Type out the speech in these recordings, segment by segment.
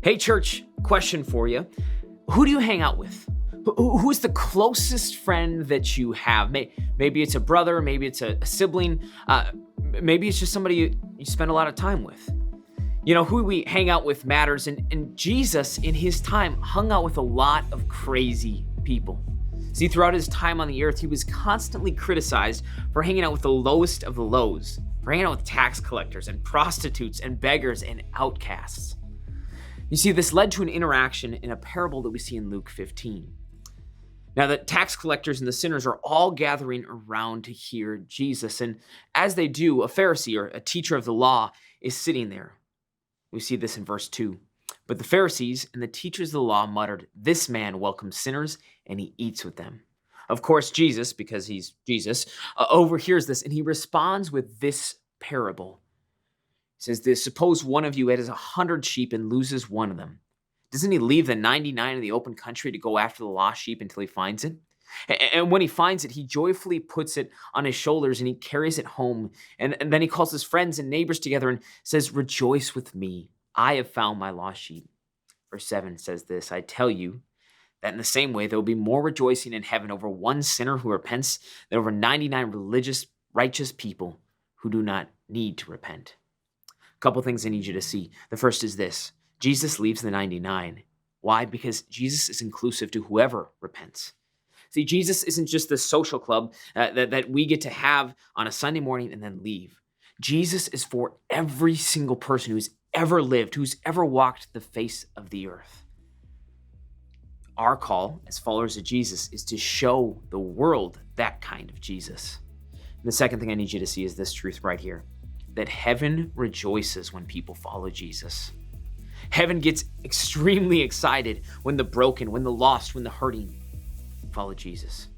Hey, church, question for you. Who do you hang out with? Who's the closest friend that you have? Maybe it's a brother, maybe it's a sibling, maybe it's just somebody you spend a lot of time with. You know, who we hang out with matters, and Jesus, in his time, hung out with a lot of crazy people. See, throughout his time on the earth, he was constantly criticized for hanging out with the lowest of the lows, for hanging out with tax collectors and prostitutes and beggars and outcasts. You see, this led to an interaction in a parable that we see in Luke 15. Now, the tax collectors and the sinners are all gathering around to hear Jesus. And as they do, a Pharisee or a teacher of the law is sitting there. We see this in verse 2. But the Pharisees and the teachers of the law muttered, "This man welcomes sinners and he eats with them." Of course, Jesus, because he's Jesus, overhears this and he responds with this parable. He says this: suppose one of you has 100 sheep and loses one of them. Doesn't he leave the 99 in the open country to go after the lost sheep until he finds it? And when he finds it, he joyfully puts it on his shoulders and he carries it home. And then he calls his friends and neighbors together and says, "Rejoice with me. I have found my lost sheep." Verse 7 says this: "I tell you that in the same way, there will be more rejoicing in heaven over one sinner who repents than over 99 religious, righteous people who do not need to repent." A couple things I need you to see. The first is this: Jesus leaves the 99. Why? Because Jesus is inclusive to whoever repents. See, Jesus isn't just the social club that we get to have on a Sunday morning and then leave. Jesus is for every single person who's ever lived, who's ever walked the face of the earth. Our call as followers of Jesus is to show the world that kind of Jesus. And the second thing I need you to see is this truth right here: that heaven rejoices when people follow Jesus. Heaven gets extremely excited when the broken, when the lost, when the hurting follow Jesus.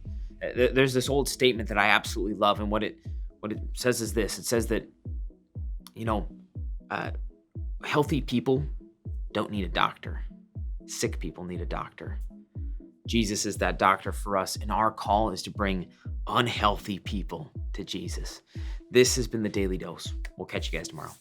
There's this old statement that I absolutely love, and what it says is this: it says that, healthy people don't need a doctor. Sick people need a doctor. Jesus is that doctor for us, and our call is to bring unhealthy people to Jesus. This has been the Daily Dose. We'll catch you guys tomorrow.